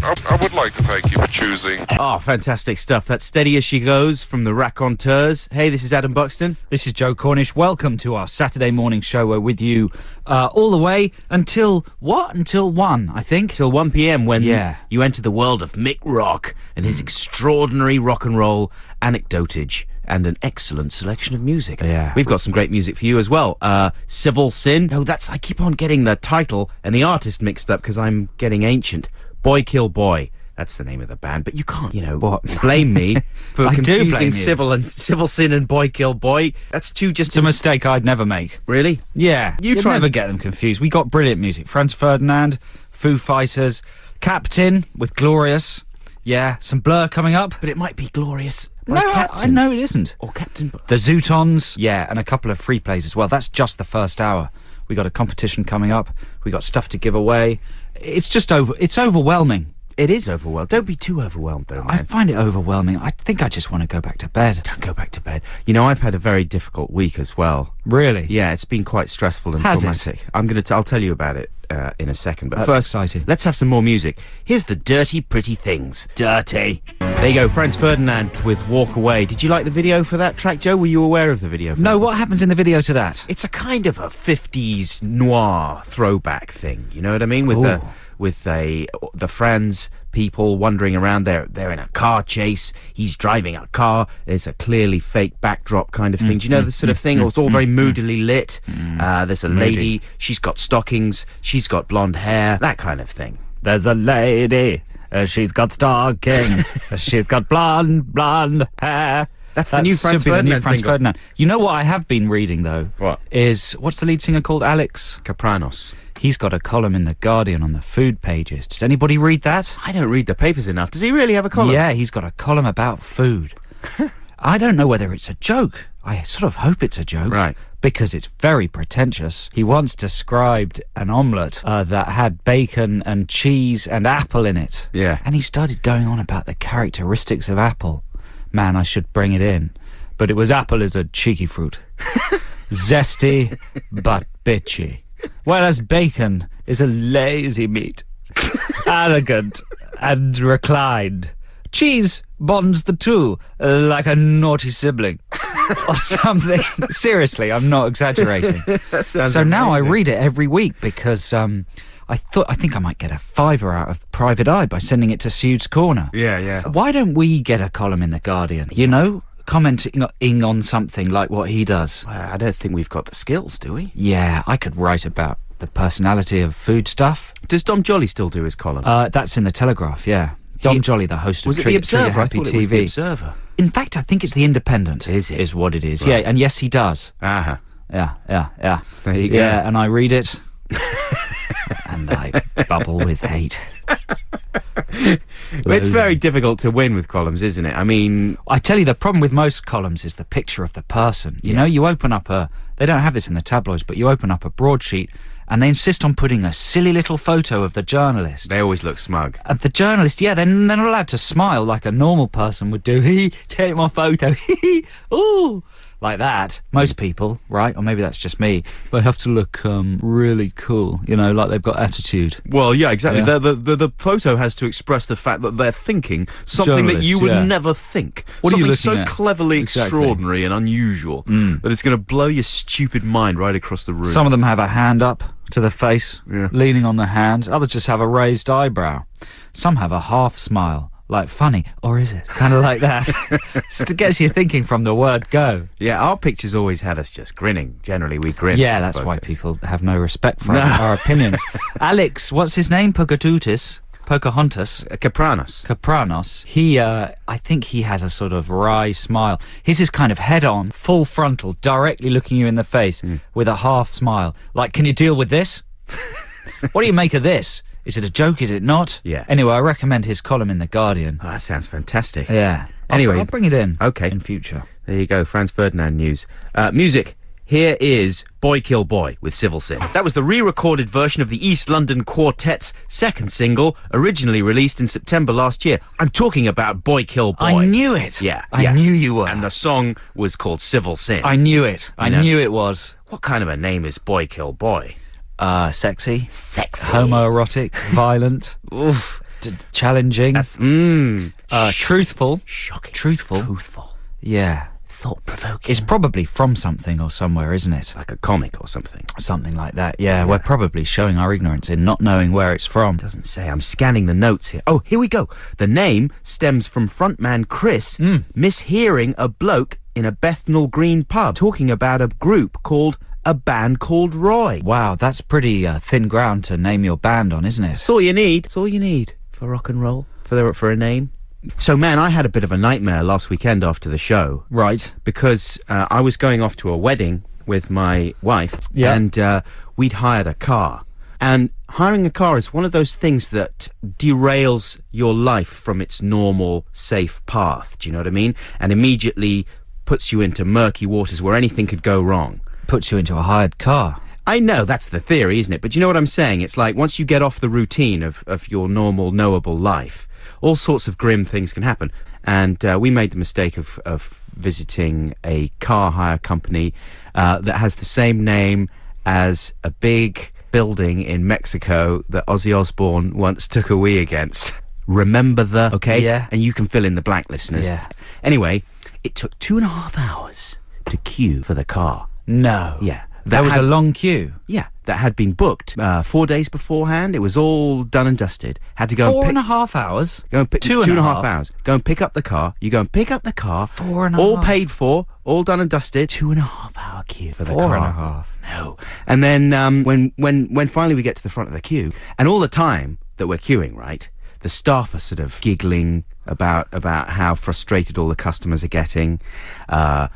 I would like to thank you for choosing. Oh, fantastic stuff. That's Steady As She Goes from the Raconteurs. Hey, this is Adam Buxton. This is Joe Cornish. Welcome to our Saturday morning show. We're with you all the way until, what? Until 1, I think. Till 1 p.m. when you enter the world of Mick Rock and his extraordinary rock and roll anecdotage and an excellent selection of music. Yeah. We've got some great music for you as well. Civil Sin. No, I keep on getting the title and the artist mixed up because I'm getting ancient. Boy Kill Boy. That's the name of the band, but you can't, blame me for confusing Civil Sin and Boy Kill Boy. That's It's a mistake I'd never make. Really? Yeah. You'd never get them confused. We got brilliant music. Franz Ferdinand, Foo Fighters, Captain with Glorious. Yeah, some Blur coming up. But it might be Glorious. No, I know it isn't. Or Captain. The Zootons, yeah, and a couple of free plays as well. That's just the first hour. We got a competition coming up. We got stuff to give away. It's overwhelming. It is overwhelming. Don't be too overwhelmed, though, man. I find it overwhelming. I think I just want to go back to bed. Don't go back to bed. I've had a very difficult week as well. Really? Yeah, it's been quite stressful and traumatic. I'll tell you about it in a second. But That's first, exciting. Let's have some more music. Here's the Dirty Pretty Things. Dirty. There you go, Franz Ferdinand with Walk Away. Did you like the video for that track, Joe? Were you aware of the video for No, that? what happens in the video to that? It's a kind of a 50s noir throwback thing, you know what I mean? With the Franz people wandering around. They're in a car chase. He's driving a car. There's a clearly fake backdrop kind of thing. Do you know the sort of thing? It's all very moodily lit. There's a lady. She's got stockings. She's got blonde hair. That kind of thing. There's a lady. She's got stockings. She's got blonde hair. That's the new Franz Ferdinand. You know what I have been reading, though? What? What's the lead singer called? Alex Kapranos. He's got a column in The Guardian on the food pages. Does anybody read that? I don't read the papers enough. Does he really have a column? Yeah, he's got a column about food. I don't know whether it's a joke. I sort of hope it's a joke. Right. Because it's very pretentious. He once described an omelette that had bacon and cheese and apple in it. Yeah. And he started going on about the characteristics of apple. Man, I should bring it in. But it was apple is a cheeky fruit. Zesty, but bitchy. Whereas bacon is a lazy meat. Arrogant and reclined. Cheese bonds the two like a naughty sibling. Or something. Seriously, I'm not exaggerating. So now I read it every week because I think I might get a $5 out of Private Eye by sending it to Sude's Corner. Yeah. Why don't we get a column in The Guardian? Commenting on something like what he does. Well, I don't think we've got the skills, do we? Yeah, I could write about the personality of food stuff. Does Dom Jolly still do his column? That's in the Telegraph, yeah. Dom Jolly, the host of Was it the Observer? Happy I thought TV. It was the Observer. In fact, I think it's the Independent. Is it? Is what it is. Right. Yeah, and yes, he does. Uh-huh. Yeah. There you go. Yeah, and I read it, and I bubble with hate. But it's very difficult to win with columns, isn't it? I mean, I tell you, the problem with most columns is the picture of the person. You know, you open up they don't have this in the tabloids, but you open up a broadsheet and they insist on putting a silly little photo of the journalist. They always look smug. And the journalist, they're not allowed to smile like a normal person would do. Take my photo. Ooh. Like that. Most people, right? Or maybe that's just me. They have to look really cool, like they've got attitude. Well, yeah, exactly. Yeah. The photo has to express the fact that they're thinking something that you would never think. What are you something looking so at? cleverly Exactly. extraordinary and unusual that it's going to blow your stupid mind right across the room. Some of them have a hand up to the face, Yeah. leaning on the hand. Others just have a raised eyebrow. Some have a half smile. Like funny, or is it? Kind of like that. It gets you thinking from the word go. Yeah, our pictures always had us just grinning. Generally, we grin. Yeah, that's why people have no respect for our opinions. Alex, what's his name? Pocahontas? Kapranos. He, I think he has a sort of wry smile. His is kind of head-on, full frontal, directly looking you in the face with a half smile. Like, can you deal with this? What do you make of this? Is it a joke? Is it not? Yeah. Anyway, I recommend his column in The Guardian. Oh, that sounds fantastic. Yeah. Anyway. I'll bring it in. Okay. In future. There you go, Franz Ferdinand news. Music. Here is Boy Kill Boy with Civil Sin. That was the re-recorded version of the East London Quartet's second single, originally released in September last year. I'm talking about Boy Kill Boy. I knew it. Yeah. I knew you were. And the song was called Civil Sin. I knew it. I knew it was. What kind of a name is Boy Kill Boy? Sexy. Homoerotic. Violent. Oof. challenging. That's Truthful. shocking. Truthful. Yeah. Thought-provoking. It's probably from something or somewhere, isn't it? like a comic or something. Something like that. Yeah, we're probably showing our ignorance in not knowing where it's from. Doesn't say. I'm scanning the notes here. Oh, here we go. The name stems from frontman Chris mishearing a bloke in a Bethnal Green pub talking about a group called A Band Called Roy. Wow, that's pretty thin ground to name your band on, isn't it? That's all you need. That's all you need for rock and roll, for a name. So, man, I had a bit of a nightmare last weekend after the show. Right. Because I was going off to a wedding with my wife, and we'd hired a car. And hiring a car is one of those things that derails your life from its normal, safe path. Do you know what I mean? And immediately puts you into murky waters where anything could go wrong. Puts you into a hired car. I know, that's the theory, isn't it? But you know what I'm saying? It's like once you get off the routine of your normal, knowable life, all sorts of grim things can happen. And we made the mistake of visiting a car hire company that has the same name as a big building in Mexico that Ozzy Osbourne once took a wee against. Remember the... Okay? Yeah. And you can fill in the blank, listeners. Yeah. Anyway, it took 2.5 hours to queue for the car. No. Yeah. There was a long queue. Yeah, that had been booked 4 days beforehand. It was all done and dusted. Had to go 4.5 hours? Go and pick 2.5 hours. Go and pick up the car. You go and pick up the car. 4.5. All paid for, all done and dusted. 2.5 hour queue for the car. 4.5. No. And then when finally we get to the front of the queue, and all the time that we're queuing, right, the staff are sort of giggling about how frustrated all the customers are getting.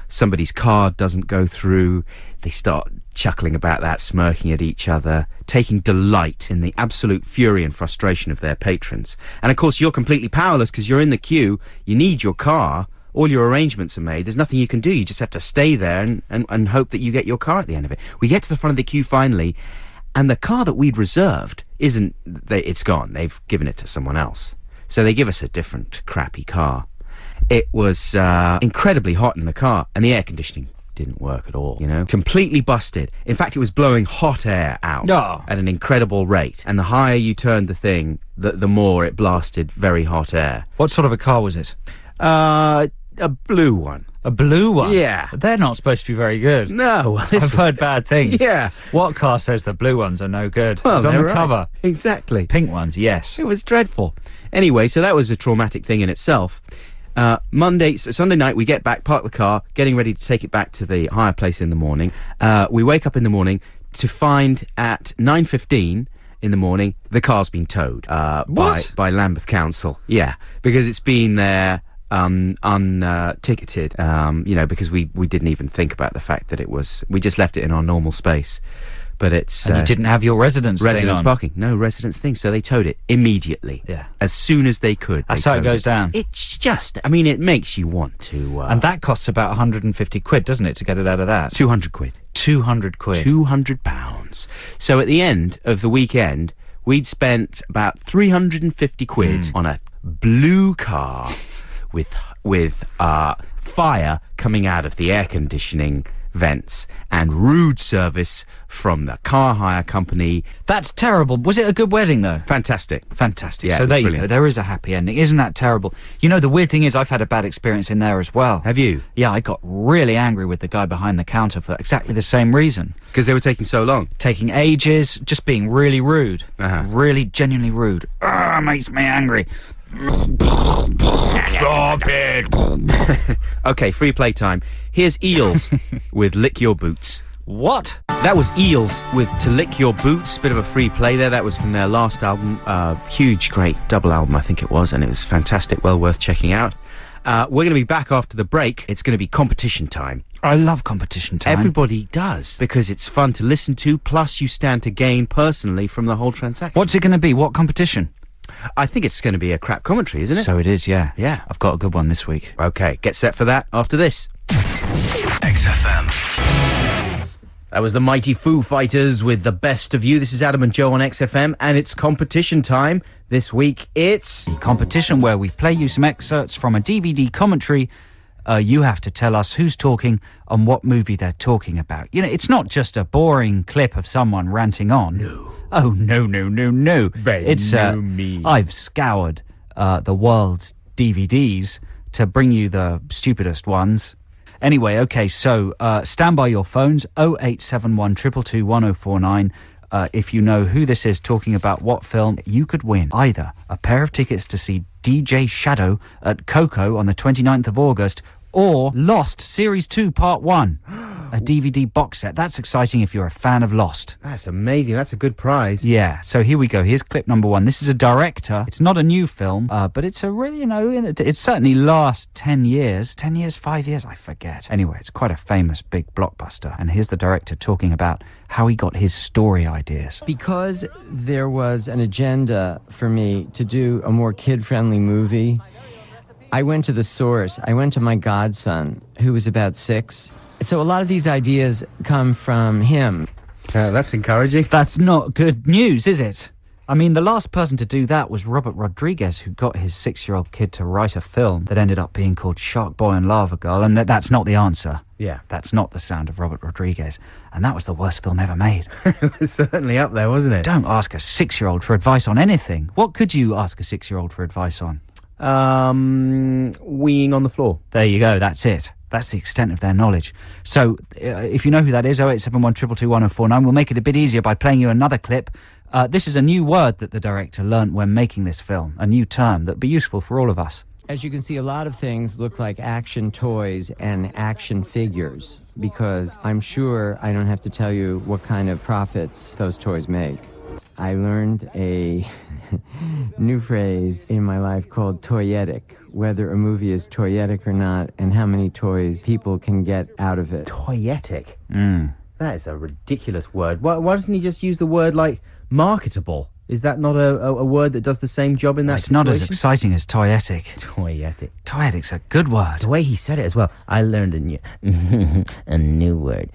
Somebody's card doesn't go through. They start chuckling about that, smirking at each other, taking delight in the absolute fury and frustration of their patrons. And of course you're completely powerless because you're in the queue. You need your car. All your arrangements are made. There's nothing you can do. You just have to stay there and hope that you get your car at the end of it. We get to the front of the queue finally, and the car that we'd reserved it's gone. They've given it to someone else. So they give us a different crappy car. It was incredibly hot in the car, and the air conditioning didn't work at all, you know? Completely busted. In fact, it was blowing hot air out at an incredible rate. And the higher you turned the thing, the more it blasted very hot air. What sort of a car was it? A blue one. A blue one? Yeah. They're not supposed to be very good. No. I've heard bad things. Yeah. What car says the blue ones are no good? Well, it's on they're the right. cover. Exactly. Pink ones, yes. It was dreadful. Anyway, so that was a traumatic thing in itself. Sunday night, we get back, park the car, getting ready to take it back to the hire place in the morning. We wake up in the morning to find at 9:15 in the morning, the car's been towed by Lambeth Council. Yeah, because it's been there unticketed, because we didn't even think about the fact that we just left it in our normal space. But it's... And you didn't have your residence thing on. parking. No residence thing, so they towed it immediately. Yeah. As soon as they could. That's how it goes down. It's just... I mean, it makes you want to... and that costs about 150 quid, doesn't it, to get it out of that? 200 quid. 200 quid. £200. So at the end of the weekend, we'd spent about 350 quid on a blue car with fire coming out of the air conditioning vents and rude service from the car hire company. That's terrible. Was it a good wedding, though? Fantastic. Fantastic. Yeah, so it was there you brilliant. go. There is a happy ending. Isn't that terrible? You know, the weird thing is I've had a bad experience in there as well. Have you? Yeah, I got really angry with the guy behind the counter for exactly the same reaon. Because they were taking so long. Taking ages, just being really rude. Uh-huh. Really genuinely rude. Makes me angry. Stop it! Okay, free play time. Here's Eels with Lick Your Boots. What? That was Eels with To Lick Your Boots. Bit of a free play there. That was from their last album. Huge, great double album, I think it was, and it was fantastic. Well worth checking out. We're going to be back after the break. It's going to be competition time. I love competition time. Everybody does, because it's fun to listen to, plus you stand to gain personally from the whole transaction. What's it going to be? What competition? I think it's going to be a crap commentary, isn't it? So it is, yeah. Yeah. I've got a good one this week. Okay, get set for that after this. XFM. That was the mighty Foo Fighters with The Best of You. This is Adam and Joe on XFM, and it's competition time. This week, it's... The competition where we play you some excerpts from a DVD commentary. You have to tell us who's talking and what movie they're talking about. You know, it's not just a boring clip of someone ranting on. No. Oh, no. It's, me. I've scoured the world's DVDs to bring you the stupidest ones. Anyway, okay, so stand by your phones, 0871 222 1049. If you know who this is talking about what film, you could win either a pair of tickets to see DJ Shadow at Coco on the 29th of August, or Lost Series 2 Part 1, a DVD box set. That's exciting if you're a fan of Lost. That's amazing. That's a good prize. Yeah, so here we go. Here's clip number 1. This is a director. It's not a new film, but it's a really, it's certainly last 10 years. 10 years, 5 years, I forget. Anyway, it's quite a famous big blockbuster. And here's the director talking about how he got his story ideas. Because there was an agenda for me to do a more kid-friendly movie, I went to the source. I went to my godson, who was about 6. So a lot of these ideas come from him. That's encouraging. That's not good news, is it? I mean, the last person to do that was Robert Rodriguez, who got his 6-year-old kid to write a film that ended up being called Shark Boy and Lava Girl, and that's not the answer. Yeah. That's not the sound of Robert Rodriguez. And that was the worst film ever made. It was certainly up there, wasn't it? Don't ask a 6-year-old for advice on anything. What could you ask a 6-year-old for advice on? Weeing on the floor. There you go, that's it. That's the extent of their knowledge. So, if you know who that is, 0871 222 1049, we'll make it a bit easier by playing you another clip. This is a new word that the director learnt when making this film, a new term that'd be useful for all of us. As you can see, a lot of things look like action toys and action figures, because I'm sure I don't have to tell you what kind of profits those toys make. I learned a new phrase in my life called toyetic, whether a movie is toyetic or not, and how many toys people can get out of it. Toyetic? That is a ridiculous word. Why doesn't he just use the word like marketable? Is that not a word that does the same job in that situation? It's not as exciting as toyetic. Toyetic. Toyetic's a good word. The way he said it as well. I learned a new word.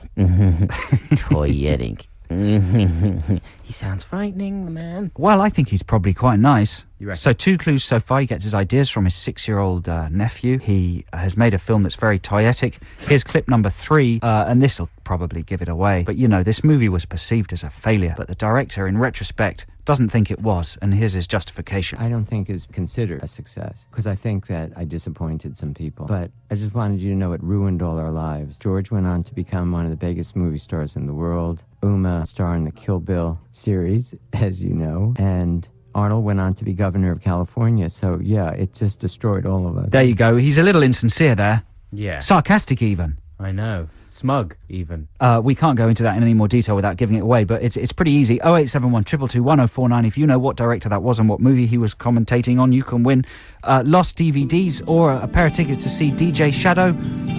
Toyetic. He sounds frightening, the man. Well, I think he's probably quite nice. You reckon? So 2 clues so far. He gets his ideas from his 6-year-old nephew. He has made a film that's very toyetic. Here's clip number 3, and this will probably give it away. But, this movie was perceived as a failure. But the director, in retrospect, doesn't think it was. And here's his justification. I don't think it's considered a success, because I think that I disappointed some people. But I just wanted you to know it ruined all our lives. George went on to become one of the biggest movie stars in the world. Uma starred in the Kill Bill series, as you know, and Arnold went on to be governor of California. So, yeah, it just destroyed all of us. There you go. He's a little insincere there. Yeah. Sarcastic, even. I know. Smug, even. We can't go into that in any more detail without giving it away, but it's pretty easy. 0871 222 1049. If you know what director that was and what movie he was commentating on, you can win Lost DVDs or a pair of tickets to see DJ Shadow.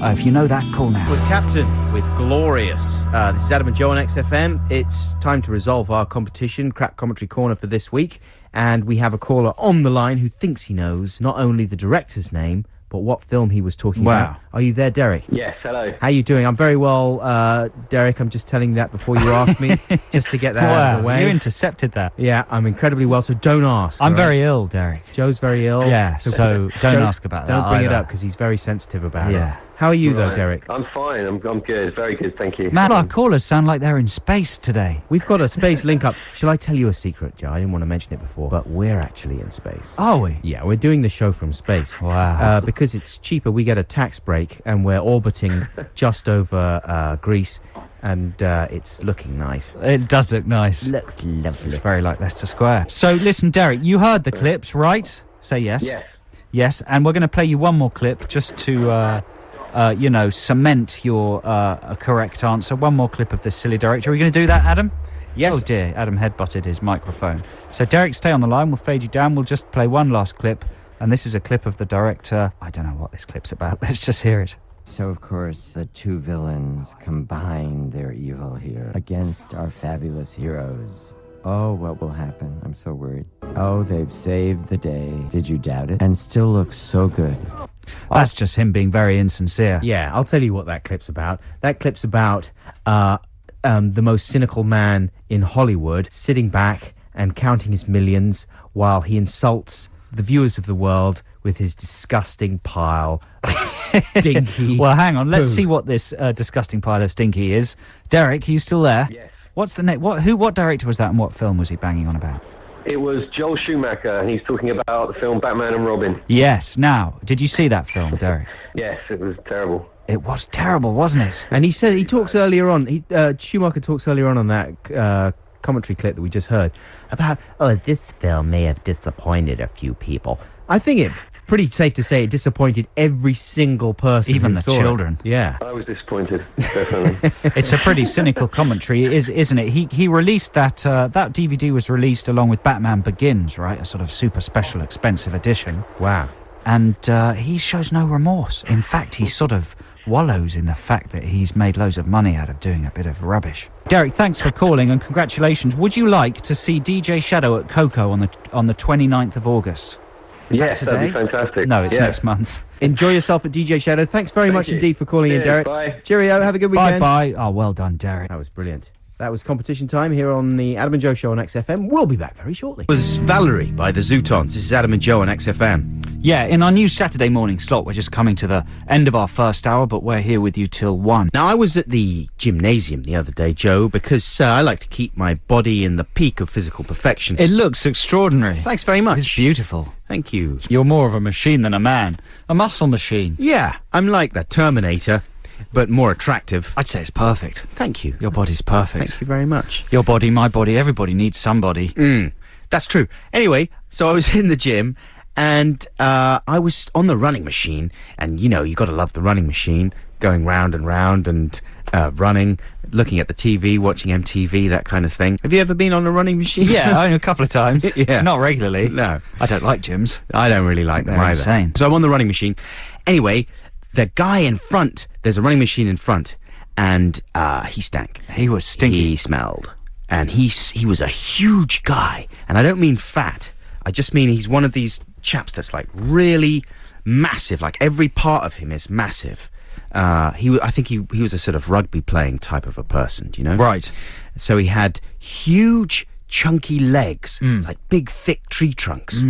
If you know that, call now. Was Captain with Glorious. This is Adam and Joe on XFM. It's time to resolve our competition, Crack Commentary Corner for this week. And we have a caller on the line who thinks he knows not only the director's name, but what film he was talking about. Are you there, Derek? Yes, hello. How you doing? I'm very well, Derek. I'm just telling you that before you ask me, just to get that out of the way. You intercepted that. Yeah, I'm incredibly well, so don't ask. I'm right? very ill, Derek. Joe's very ill. Yeah, so don't ask about that. Don't bring it either. up, because he's very sensitive about it. Yeah. How are you, though, Right. Derek? I'm fine. I'm good. Very good, thank you. Man, our callers sound like they're in space today. We've got a space link up. Shall I tell you a secret, Joe? I didn't want to mention it before, but we're actually in space. Are we? Yeah, we're doing the show from space. Wow. Because it's cheaper, we get a tax break, and we're orbiting just over Greece, and it's looking nice. It does look nice. Looks lovely. It's very like Leicester Square. So listen, Derek, you heard the clips, right? Say yes. Yes. Yes, and we're going to play you one more clip just to, cement your correct answer. One more clip of this silly director. Are we going to do that, Adam? Yes. Oh dear, Adam headbutted his microphone. So Derek, stay on the line. We'll fade you down. We'll just play one last clip. And this is a clip of the director. I don't know what this clip's about. Let's just hear it. So, of course, the two villains combined their evil here against our fabulous heroes. Oh, what will happen? I'm so worried. Oh, they've saved the day. Did you doubt it? And still looks so good. That's just him being very insincere. Yeah, I'll tell you what that clip's about. That clip's about the most cynical man in Hollywood sitting back and counting his millions while he insults the viewers of the world with his disgusting pile of stinky Well, hang on. Let's poo. see what this disgusting pile of stinky is. Derek, are you still there? Yes. What's the name? What director was that, and what film was he banging on about? It was Joel Schumacher, and he's talking about the film Batman and Robin. Yes. Now, did you see that film, Derek? Yes, it was terrible. It was terrible, wasn't it? And he said he talks earlier on. Schumacher talks earlier on that commentary clip that we just heard about. Oh, this film may have disappointed a few people. I think it's pretty safe to say it disappointed every single person, even who the saw children. It. Yeah, I was disappointed, definitely. It's a pretty cynical commentary, isn't it? He released that that DVD was released along with Batman Begins, right? A sort of super special, expensive edition. wow. And he shows no remorse. In fact, he sort of wallows in the fact that he's made loads of money out of doing a bit of rubbish. Derek, thanks for calling and congratulations. Would you like to see DJ Shadow at Coco on the 29th of August? Is Yes, that today? that'd be fantastic. No, it's Yeah. next month. Enjoy yourself at DJ Shadow. Thanks very much you. indeed for calling in, Cheers, Derek. bye. Cheerio. Have a good weekend. Bye-bye. Oh, well done, Derek. That was brilliant. That was competition time here on the Adam and Joe Show on XFM. We'll be back very shortly. It was Valerie by the Zootons. This is Adam and Joe on XFM. Yeah, in our new Saturday morning slot, we're just coming to the end of our first hour, but we're here with you till 1. Now, I was at the gymnasium the other day, Joe, because I like to keep my body in the peak of physical perfection. It looks extraordinary. Thanks very much. It's beautiful. Thank you. You're more of a machine than a man. A muscle machine. Yeah, I'm like the Terminator, but more attractive. I'd say it's perfect. Thank you. Your body's perfect. Thank you very much. Your body, my body, everybody needs somebody. That's true. Anyway, so I was in the gym, and I was on the running machine, and you got to love the running machine, going round and round and running, looking at the TV, watching MTV, that kind of thing. Have you ever been on a running machine? Yeah, only a couple of times. Yeah. Not regularly. No. I don't like gyms. I don't really like them They're either. insane. So I'm on the running machine. Anyway, the guy in front, there's a running machine in front, and he stank. He was stinky. He smelled. And he was a huge guy. And I don't mean fat. I just mean he's one of these chaps that's like really massive. Like every part of him is massive. I think he was a sort of rugby playing type of a person, do you know? Right. So he had huge chunky legs, like big thick tree trunks.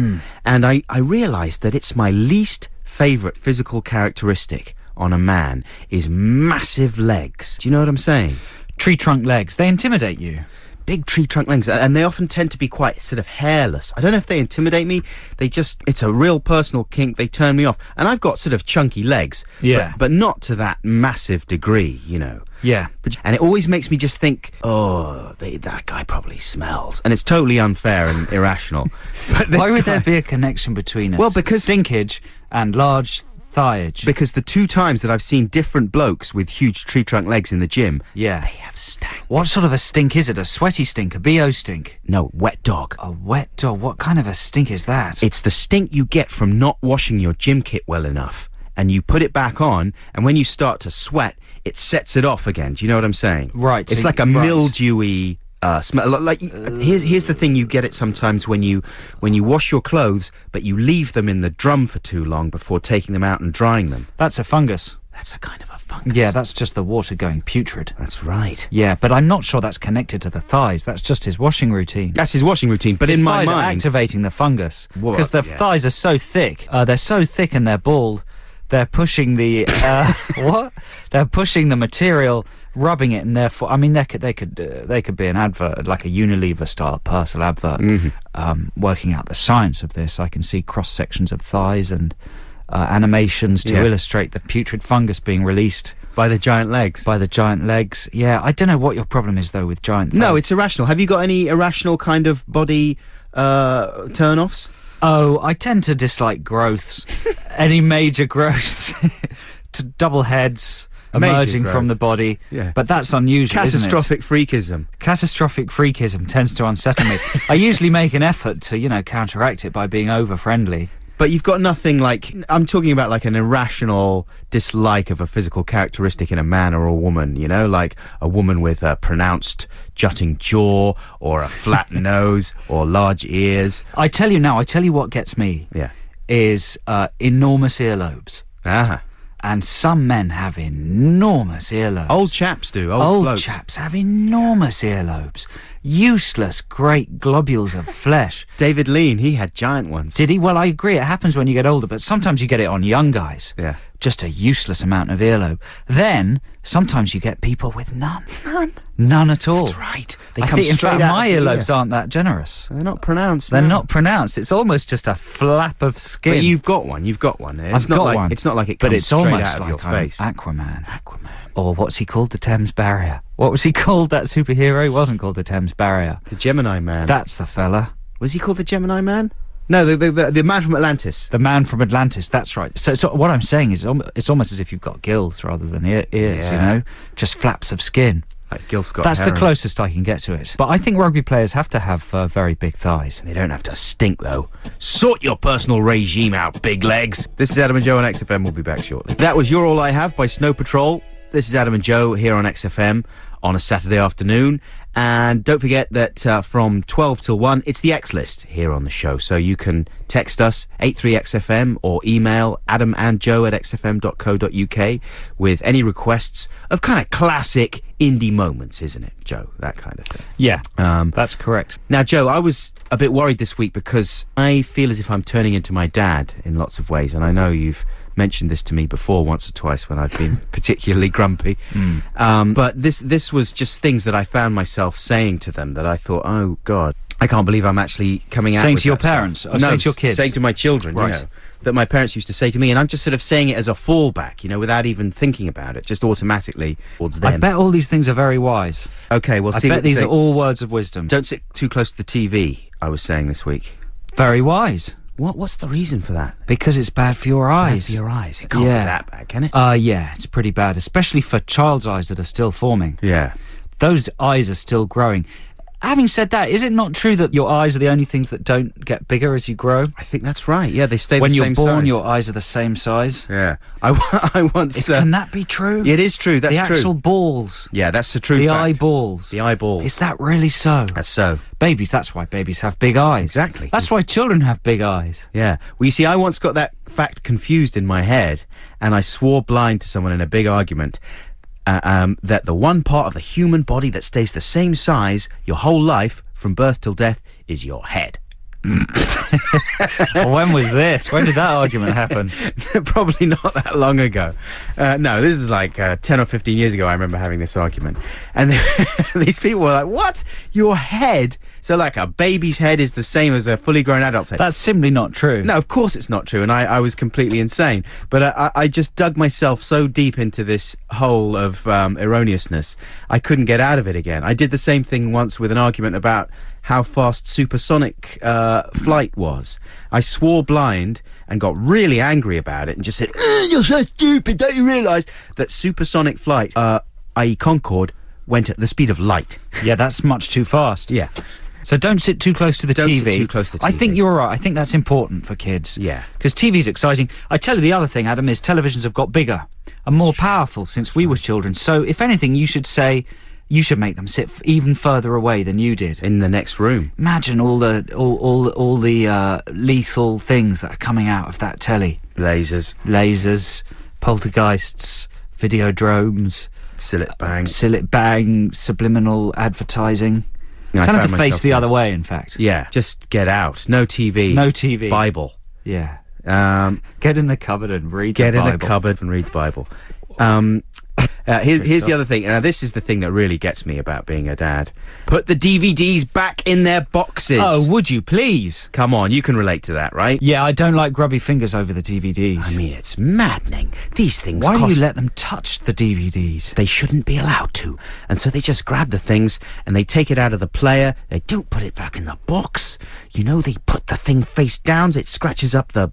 And I realised that it's my least favourite physical characteristic on a man is massive legs. Do you know what I'm saying? Tree trunk legs. They intimidate you. Big tree trunk legs, and they often tend to be quite sort of hairless. I don't know if they intimidate me. It's a real personal kink. They turn me off. And I've got sort of chunky legs. Yeah. But not to that massive degree, Yeah. And it always makes me just think, that guy probably smells. And it's totally unfair and irrational. But Why would guy, there be a connection between Well, because- stinkage and large thighage? Because the two times that I've seen different blokes with huge tree trunk legs in the gym, Yeah. they have stank. What sort of a stink is it? A sweaty stink? A BO stink? No, wet dog. A wet dog? What kind of a stink is that? It's the stink you get from not washing your gym kit well enough. And you put it back on, and when you start to sweat, it sets it off again. Do you know what I'm saying? Right, It's so like a right. mildewy smell. Like here's the thing: you get it sometimes when you wash your clothes, but you leave them in the drum for too long before taking them out and drying them. That's a fungus. That's a kind of a fungus. Yeah, that's just the water going putrid. That's right. Yeah, but I'm not sure that's connected to the thighs. That's just his washing routine. That's his washing routine. But His in my thighs are mind, activating the fungus. What? Because the Yeah. thighs are so thick. They're so thick and they're bald. They're pushing the what? They're pushing the material, rubbing it, and therefore, I mean, they could be an advert, like a Unilever style Persil advert. Working out the science of this, I can see cross sections of thighs and animations to Yeah. illustrate the putrid fungus being released by the giant legs. by the giant legs. Yeah, I don't know what your problem is though with giant thighs. No, it's irrational. Have you got any irrational kind of body turn-offs? Oh, I tend to dislike growths. Any major growths. To double heads Major emerging from growth. the body. Yeah. But that's unusual, Catastrophic freakism. isn't it? Catastrophic freakism tends to unsettle me. I usually make an effort to, counteract it by being over-friendly. But you've got nothing like... I'm talking about like an irrational dislike of a physical characteristic in a man or a woman, like a woman with a pronounced jutting jaw or a flat nose or large ears. I tell you what gets me Yeah. is enormous earlobes. Ah. And some men have enormous earlobes. Old chaps do. Old Old blokes. chaps have enormous earlobes. Useless, great globules of flesh. David Lean, he had giant ones. Did he? Well, I agree. It happens when you get older, but sometimes you get it on young guys. Yeah. Just a useless amount of earlobe. Then, sometimes you get people with none. None at all. That's right. They I come think, in straight fact, out my of the earlobes ear. aren't that generous. They're not pronounced. They're no. not pronounced. It's almost just a flap of skin. But you've got one. You've got one. It's I've not got like one. it's not like it but comes it's straight almost out of like your face. Aquaman. Aquaman. Or what's he called? The Thames Barrier. What was he called, that superhero? He wasn't called the Thames Barrier. The Gemini Man. That's the fella. Was he called the Gemini Man? No, the man from Atlantis. The man from Atlantis, that's right. So what I'm saying is it's almost as if you've got gills rather than ears, Yeah. you know? Just flaps of skin. Like Gil Scott That's the Heron. closest I can get to it. But I think rugby players have to have very big thighs. They don't have to stink, though. Sort your personal regime out, big legs. This is Adam and Joe on XFM. We'll be back shortly. That was You're All I Have by Snow Patrol. This is Adam and Joe here on XFM on a Saturday afternoon. And don't forget that from 12 till 1, it's the X List here on the show. So you can text us, 83XFM, or email adamandjoe@xfm.co.uk with any requests of kind of classic indie moments, isn't it, Joe? That kind of thing. Yeah, that's correct. Now, Joe, I was a bit worried this week because I feel as if I'm turning into my dad in lots of ways. And I know you've mentioned this to me before once or twice when I've been particularly grumpy. But this was just things that I found myself saying to them that I thought, oh, God, I can't believe I'm actually coming out Saying with to your that stuff. parents? Or No, saying to your kids? saying to my children, Right. you know, that my parents used to say to me, and I'm just sort of saying it as a fallback, you know, without even thinking about it, just automatically towards them. I bet all these things are very wise. Okay, well, I see bet what these they- are all words of wisdom. Don't sit too close to the TV, I was saying this week. Very wise. What's the reason for that? Because it's bad for your Bad eyes. for your eyes. It can't Yeah. be that bad, can it? Yeah, it's pretty bad, especially for child's eyes that are still forming. Yeah. Those eyes are still growing. Having said that, is it not true that your eyes are the only things that don't get bigger as you grow? I think that's right. Yeah, they stay When the you're same born, size. your eyes are the same size. Yeah. I once... Can that be true? it is true, that's the true. actual balls. Yeah, that's the true The fact. eyeballs. The eyeballs. Is that really so? That's so. Babies, that's why babies have big eyes. Exactly. That's why children have big eyes. Yeah. Well, you see, I once got that fact confused in my head, and I swore blind to someone in a big argument that the one part of the human body that stays the same size your whole life, from birth till death, is your head. Well, when was this? When did that argument happen? Probably not that long ago. No, this is like 10 or 15 years ago I remember having this argument. And these people were like, what? Your head? So like a baby's head is the same as a fully grown adult's head? That's simply not true. No, of course it's not true, and I was completely insane. But I just dug myself so deep into this hole of erroneousness, I couldn't get out of it again. I did the same thing once with an argument about how fast supersonic flight was. I swore blind and got really angry about it and just said, you're so stupid, don't you realise that supersonic flight, i.e. Concorde, went at the speed of light. Yeah, that's much too fast. Yeah. So don't sit too close to the Don't TV. sit too close to the I TV. think you're right. I think that's important for kids. Yeah. Because TV's exciting. I tell you the other thing, Adam, is televisions have got bigger and more powerful since we were children. So if anything, you should make them sit even further away than you did. In the next room. Imagine all the lethal things that are coming out of that telly. Lasers, Poltergeists, videodromes, Sillet bang, subliminal advertising. No, I Tell them found to face myself the saying- other way, in fact. Yeah, just get out. No TV. No TV. Bible. Yeah. Um, Get in the cupboard and read get the in Bible. the cupboard and read the Bible. Here's the other thing. Now, this is the thing that really gets me about being a dad. Put the DVDs back in their boxes. Oh, would you please? Come on, you can relate to that, right? Yeah, I don't like grubby fingers over the DVDs. I mean, it's maddening. These things why do cost... you let them touch the DVDs? They shouldn't be allowed to. And so they just grab the things and they take it out of the player. They don't put it back in the box. You know, they put the thing face down. It scratches up the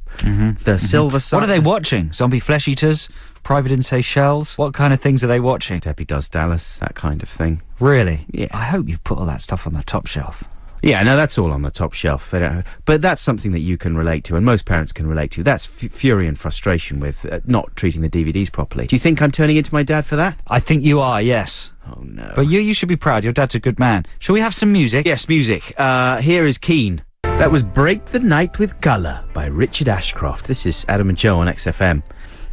silver side. What are they watching? Zombie flesh eaters? Private in Seychelles? What kind of things are they watching? Debbie Does Dallas, that kind of thing. Really? Yeah. I hope you've put all that stuff on the top shelf. Yeah, no, that's all on the top shelf. They don't, but that's something that you can relate to, and most parents can relate to. That's fury and frustration with not treating the DVDs properly. Do you think I'm turning into my dad for that? I think you are, yes. Oh, no. But you should be proud. Your dad's a good man. Shall we have some music? Yes, music. Here is Keen. That was Break the Night with Colour by Richard Ashcroft. This is Adam and Joe on XFM.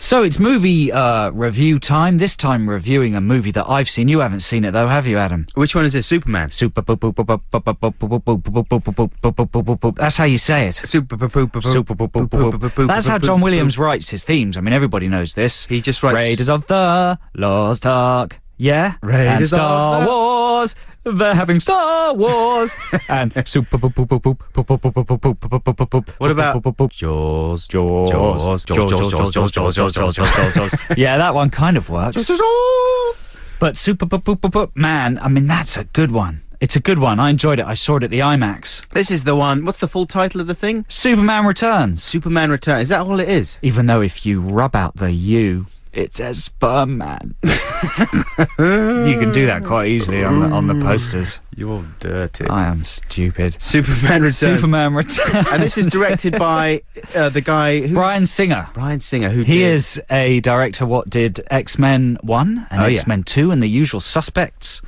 So it's movie review time. This time reviewing a movie that I've seen. You haven't seen it though, have you, Adam? Which one is this? Superman. Super boop boop boop boop boop boop boop boop boop boop boop boop boop boop boop. That's how you say it. Super boop boop boop Super boop boop boop boop. That's how John Williams writes his themes. I mean, everybody knows this. He just writes Raiders of the Lost Ark. Yeah, Raiders and Star of the- Wars. They're having Star Wars and super boop boop boop boop boop boop boop boop boop boop boop boop boop. What about Jaws? Jaws. Yeah, that one kind of works. But super boop boop boop boop, man. I mean, that's a good one. It's a good one. I enjoyed it. I saw it at the IMAX. This is the one. What's the full title of the thing? Superman Returns. Superman Return. Is that all it is? Even though if you rub out the U, it says Sperm Man. You can do that quite easily on the posters. You're dirty. I am stupid. Superman Returns. Superman Returns. And this is directed by the guy who... Brian Singer. Brian Singer, who He did... is a director what did X-Men 1 and Oh, yeah. X-Men 2 and The Usual Suspects.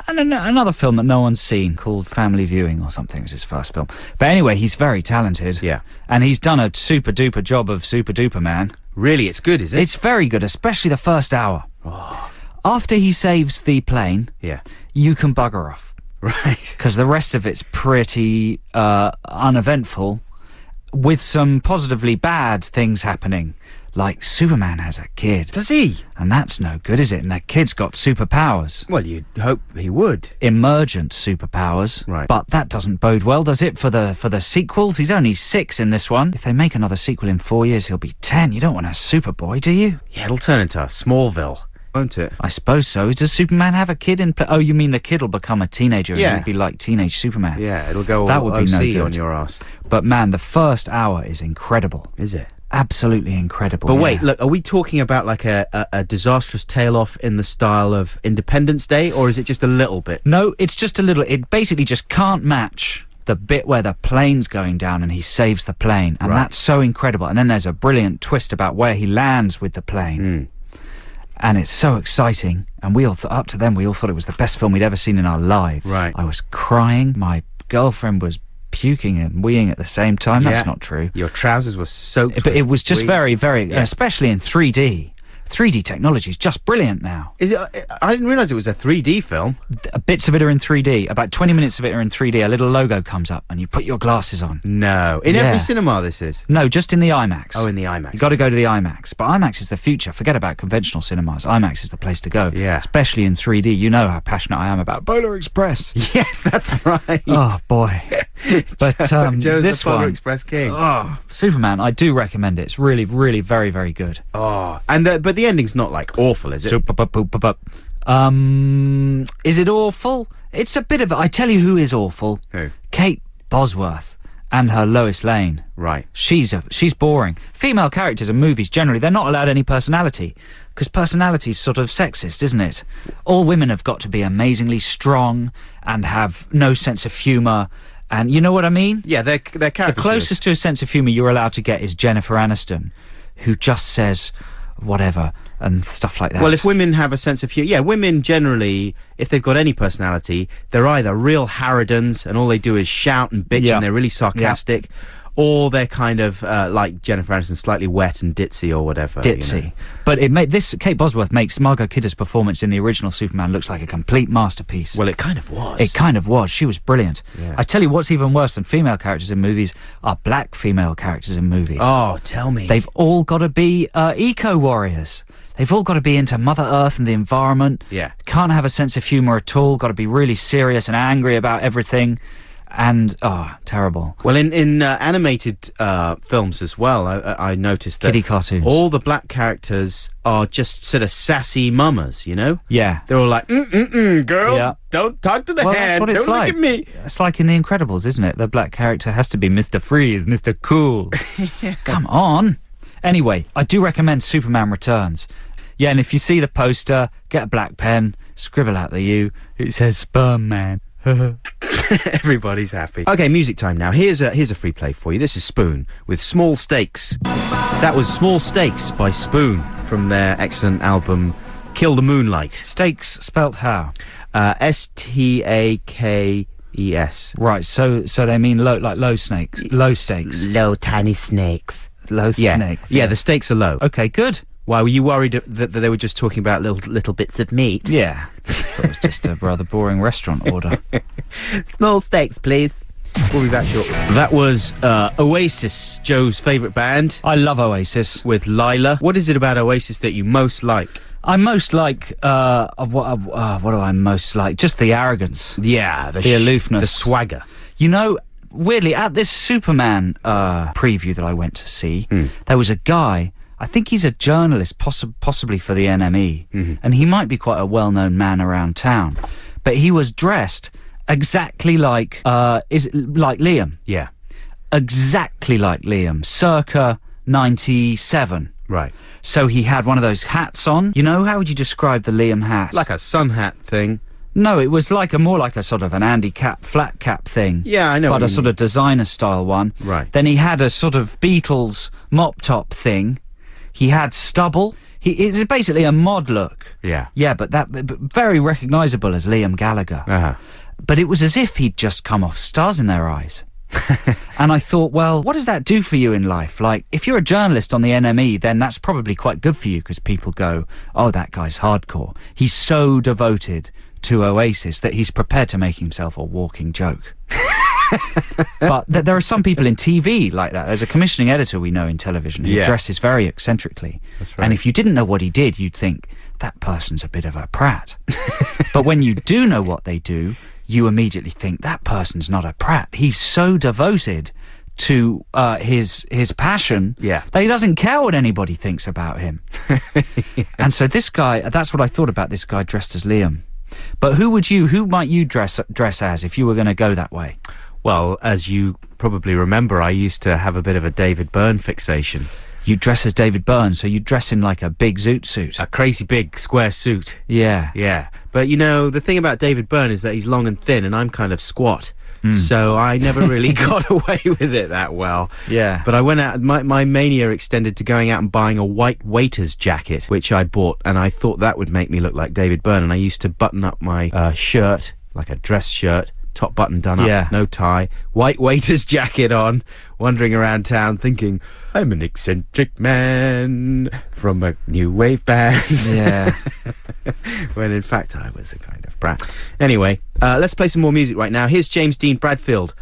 And another film that no one's seen called Family Viewing or something. It was his first film. But anyway, he's very talented. Yeah. And he's done a super-duper job of Super Duper Man. Really, it's good, is it? It's very good, especially the first hour. Oh. After he saves the plane, Yeah. you can bugger off. Right. Because the rest of it's pretty uneventful, with some positively bad things happening. Like Superman has a kid. Does he? And that's no good, is it? And that kid's got superpowers. Well, you'd hope he would. Emergent superpowers. Right. But that doesn't bode well, does it, for the sequels? He's only 6 in this one. If they make another sequel in 4 years, he'll be 10. You don't want a Superboy, do you? Yeah, it'll turn into Smallville, won't it? I suppose so. Does Superman have a kid in... Oh, you mean the kid will become a teenager and Yeah. he'll be like teenage Superman? Yeah, it'll go That all would be no OC good. on your ass. But man, the first hour is incredible. Is it? Absolutely incredible. But wait, yeah. look, are we talking about like a disastrous tail-off in the style of Independence Day, or is it just a little bit? No, it's just a little... It basically just can't match the bit where the plane's going down and he saves the plane. And Right. that's so incredible. And then there's a brilliant twist about where he lands with the plane. And it's so exciting. And we all up to then, we all thought it was the best film we'd ever seen in our lives. Right. I was crying. My girlfriend was puking and weeing at the same time. Yeah. That's not true. Your trousers were soaked. But with it was just wee. very, very... Yeah. Especially in 3D. 3D technology is just brilliant now. Is it? I didn't realise it was a 3D film. Bits of it are in 3D. About 20 minutes of it are in 3D. A little logo comes up and you put your glasses on. No, in Yeah. every cinema this is. No, just in the IMAX. Oh, in the IMAX. You got to go to the IMAX. But IMAX is the future. Forget about conventional cinemas. IMAX is the place to go. Yeah. Especially in 3D. You know how passionate I am about Polar Express. Yes, that's right. Oh, boy. But Joe's this the Polar one... Express king. Oh, Superman, I do recommend it. It's really, really very, very good. Oh, and but the ending's not like awful, is it? Is it awful? It's a bit of... I tell you who is awful. Who? Kate Bosworth and her Lois Lane. Right. She's boring. Female characters in movies, generally, they're not allowed any personality. Because personality's sort of sexist, isn't it? All women have got to be amazingly strong and have no sense of humour. And you know what I mean? Yeah, they're The characters. closest to a sense of humour you're allowed to get is Jennifer Aniston, who just says whatever and stuff like that. Well, if women have a sense of humour... Yeah, women generally, if they've got any personality, they're either real harridans and all they do is shout and bitch Yeah. and they're really sarcastic, or they're kind of like Jennifer Aniston, slightly wet and ditzy or whatever. Ditzy. You know. But Kate Bosworth makes Margot Kidder's performance in the original Superman looks like a complete masterpiece. Well, it kind of was. It kind of was. She was brilliant. Yeah. I tell you what's even worse than female characters in movies are black female characters in movies. Oh, tell me. They've all got to be eco-warriors. They've all got to be into Mother Earth and the environment. Yeah. Can't have a sense of humour at all. Got to be really serious and angry about everything. And, terrible. Well, in animated films as well, I noticed that Kiddie cartoons. all the black characters are just sort of sassy mamas, you know? Yeah. They're all like, girl, Yeah. don't talk to the Well, hand, that's what it's don't like. look at me. It's like in The Incredibles, isn't it? The black character has to be Mr. Freeze, Mr. Cool. Come on. Anyway, I do recommend Superman Returns. Yeah, and if you see the poster, get a black pen, scribble out the U. It says Sperm Man. Everybody's happy. Okay, music time now. Here's a free play for you. This is Spoon with Small Stakes. That was Small Stakes by Spoon from their excellent album Kill the Moonlight. Stakes spelt how? Stakes. Right, so they mean low, like low snakes. Low stakes. Low tiny snakes. snake. Yeah, the stakes are low. Okay, good. Why, were you worried that they were just talking about little bits of meat? Yeah. It was just a rather boring restaurant order. Small steaks, please. We'll be back shortly. That was Oasis, Joe's favourite band, I love Oasis. with Lila. What is it about Oasis that you most like? I most like, what do I most like? Just the arrogance. Yeah, The aloofness. the swagger. You know, weirdly, at this Superman preview that I went to see, there was a guy, I think he's a journalist, possibly for the NME, and he might be quite a well-known man around town, but he was dressed exactly like, like Liam. Yeah, Exactly like Liam, circa 97. right. So he had one of those hats on. You know, how would you describe the Liam hat? Like a sun hat thing. No, it was more like a sort of an Andy Cap, flat cap thing. Yeah, I know But what a you sort mean. of designer style one. Right. Then he had a sort of Beatles mop top thing. He had stubble. It's basically a mod look. Yeah. Yeah, but very recognisable as Liam Gallagher. Uh-huh. But it was as if he'd just come off Stars in Their Eyes. And I thought, well, what does that do for you in life? Like, if you're a journalist on the NME, then that's probably quite good for you, because people go, oh, that guy's hardcore. He's so devoted to Oasis that he's prepared to make himself a walking joke. But there are some people in TV like that. There's a commissioning editor we know in television who dresses very eccentrically. That's right. And if you didn't know what he did, you'd think, that person's a bit of a prat. But when you do know what they do, you immediately think, that person's not a prat. He's so devoted to his passion that he doesn't care what anybody thinks about him. And so this guy, that's what I thought about this guy dressed as Liam. But who might you dress as if you were going to go that way? Well, as you probably remember, I used to have a bit of a David Byrne fixation. You dress as David Byrne, so you dress in like a big zoot suit. A crazy big square suit. Yeah. Yeah. But, you know, the thing about David Byrne is that he's long and thin, and I'm kind of squat. So I never really got away with it that well. Yeah. But I went out, my mania extended to going out and buying a white waiter's jacket, which I'd bought, and I thought that would make me look like David Byrne. And I used to button up my shirt, like a dress shirt, top button done up, no tie, white waiter's jacket on, wandering around town thinking, I'm an eccentric man from a new wave band. Yeah. When in fact I was a kind of brat. Anyway, let's play some more music right now. Here's James Dean Bradfield.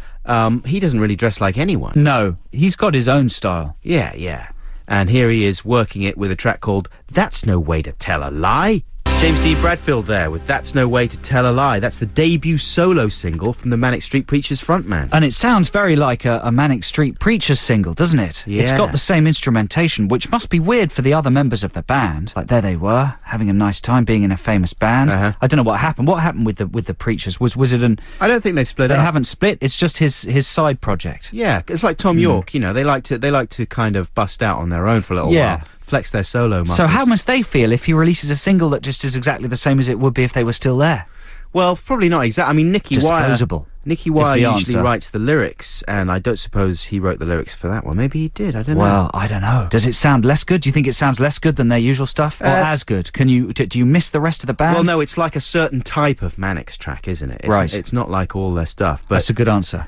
He doesn't really dress like anyone. No, he's got his own style. Yeah. And here he is working it with a track called That's No Way to Tell a Lie. James Dean Bradfield there with That's No Way to Tell a Lie. That's the debut solo single from the Manic Street Preachers frontman. And it sounds very like a Manic Street Preachers single, doesn't it? Yeah. It's got the same instrumentation, which must be weird for the other members of the band. Like, there they were, having a nice time being in a famous band. I don't know what happened. What happened with the Preachers? Was it an... I don't think they've split They up. haven't split. It's just his side project. Yeah, it's like Tom York, you know, they like to kind of bust out on their own for a little while. Flex their solo muscles. So how must they feel if he releases a single that just is exactly the same as it would be if they were still there? Well, probably not exactly. I mean, Nicky Disposable. Wire usually answer. writes the lyrics, and I don't suppose he wrote the lyrics for that one. Maybe he did. I don't know. Well, I don't know. Does it sound less good? Do you think it sounds less good than their usual stuff, or as good? Do you miss the rest of the band? Well, no, it's like a certain type of Manics track, isn't it? Right. It's not like all their stuff. But that's a good answer.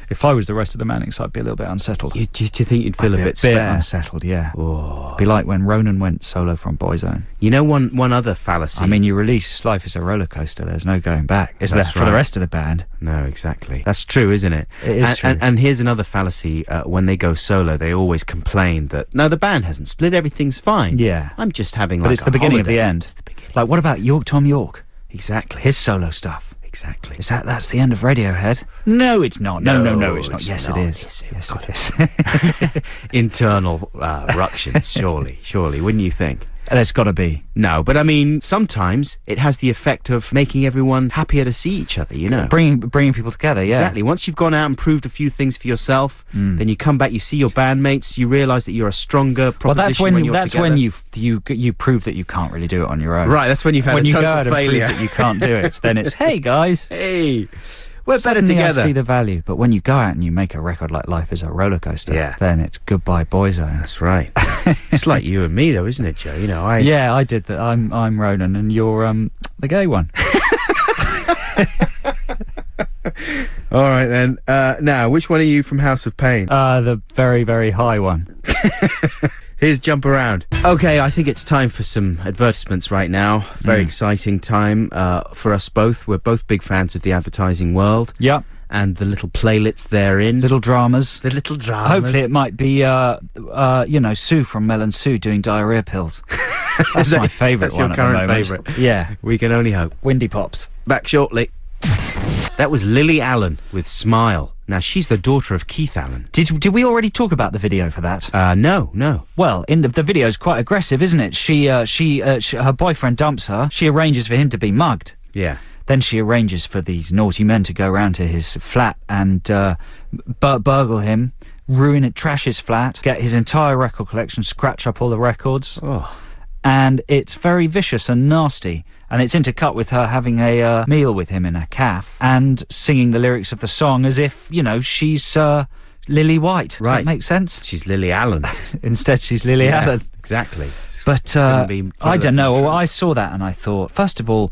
If I was the rest of the Manics, I'd be a little bit unsettled. Do you think you'd feel I'd a be bit spare? unsettled? Yeah. Oh. Be like when Ronan went solo from Boyzone. You know, one other fallacy. I mean, you release Life is a Roller Coaster. There's no going back. Is there That's for the right. rest of the band? No, exactly. That's true, isn't it? It is true. And here's another fallacy. When they go solo, they always complain that, no, the band hasn't split, everything's fine. Yeah. I'm just having But like it's the beginning of the holiday. end. It's the beginning. Like, what about Tom York? Exactly. His solo stuff. Exactly. Is that's the end of Radiohead? No, it's not. No, it's not. it's Yes, not. it is. Yes, Yes, it is. Internal ructions, surely, wouldn't you think? There's got to be. No, but I mean, sometimes it has the effect of making everyone happier to see each other, you know? Bringing people together, yeah. Exactly. Once you've gone out and proved a few things for yourself, then you come back, you see your bandmates, you realise that you're a stronger proposition when you're together. when you prove that you can't really do it on your own. Right, that's when you've had when a you go total out and failure. prove that you can't do it, then it's, hey guys, Hey, we're better suddenly I together. see the value. But when you go out and you make a record like Life is a Roller Coaster, then it's goodbye Boyzone. That's right. It's like you and me, though, isn't it, Joe? You know, I did that. I'm Ronan, and you're the gay one. All right, then. Now, which one are you from House of Pain? The very, very high one. Here's Jump Around. Okay, I think it's time for some advertisements right now. Very exciting time for us both. We're both big fans of the advertising world. Yep. And the little playlets therein. Little dramas. The little dramas. Hopefully it might be, Sue from Mel and Sue doing diarrhea pills. That's my favourite one That's your current favourite. Yeah. We can only hope. Windy Pops. Back shortly. That was Lily Allen with Smile. Now, she's the daughter of Keith Allen. Did we already talk about the video for that? No. Well, in the video's quite aggressive, isn't it? Her boyfriend dumps her. She arranges for him to be mugged. Yeah. Then she arranges for these naughty men to go round to his flat and burgle him, trash his flat, get his entire record collection, scratch up all the records. Oh. And it's very vicious and nasty. And it's intercut with her having a meal with him in a cafe and singing the lyrics of the song as if, she's Lily White. Does that make sense? She's Lily Allen. Instead, she's Lily Allen. Exactly. But I don't know. Well, I saw that and I thought, first of all,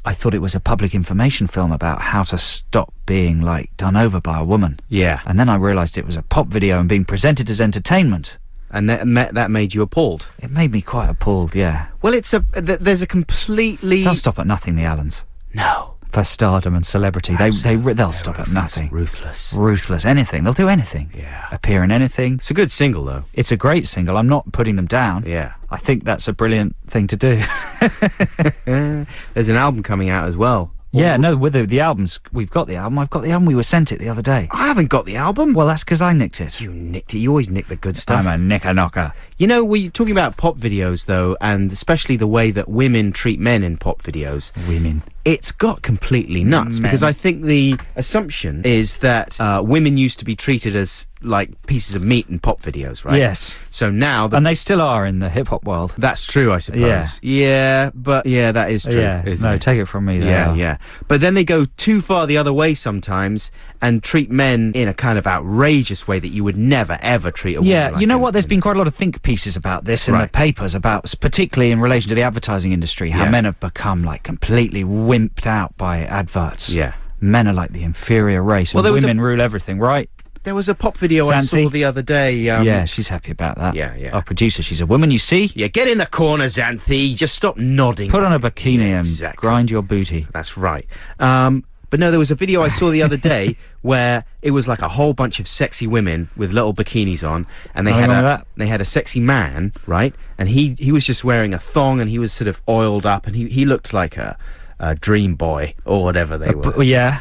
I thought it was a public information film about how to stop being, done over by a woman. Yeah. And then I realised it was a pop video and being presented as entertainment. And that made you appalled? It made me quite appalled, yeah. Well, there's a completely... They'll stop at nothing, the Allens. No. For stardom and celebrity. They'll stop at nothing. Ruthless. Anything. They'll do anything. Yeah. Appear in anything. It's a good single, though. It's a great single. I'm not putting them down. Yeah. I think that's a brilliant thing to do. There's an album coming out as well. Yeah, no, with the albums, we've got the album. I've got the album. We were sent it the other day. I haven't got the album. Well, that's because I nicked it. You nicked it. You always nick the good stuff. I'm a knicker-knocker. We're talking about pop videos, though, and especially the way that women treat men in pop videos. Women. It's got completely nuts, because I think the assumption is that women used to be treated as, pieces of meat in pop videos, right? Yes. So now... And they still are in the hip-hop world. That's true, I suppose. Yeah. Yeah, but that is true, isn't it? Take it from me. Yeah. But then they go too far the other way sometimes and treat men in a kind of outrageous way that you would never, ever treat a woman. Yeah, you know what? There's been quite a lot of think pieces about this in the papers, particularly in relation to the advertising industry, how men have become, completely wimped out by adverts. Yeah. Men are like the inferior race, and women rule everything, right? There was a pop video I saw the other day. Yeah, she's happy about that. Yeah. Our producer, she's a woman, you see? Yeah, get in the corner, Xanthi. Just stop nodding. Put on a bikini and grind your booty. That's right. But no, there was a video I saw the other day where it was like a whole bunch of sexy women with little bikinis on, and they had a sexy man, right? And he was just wearing a thong, and he was sort of oiled up, and he looked like a dream boy or whatever they were.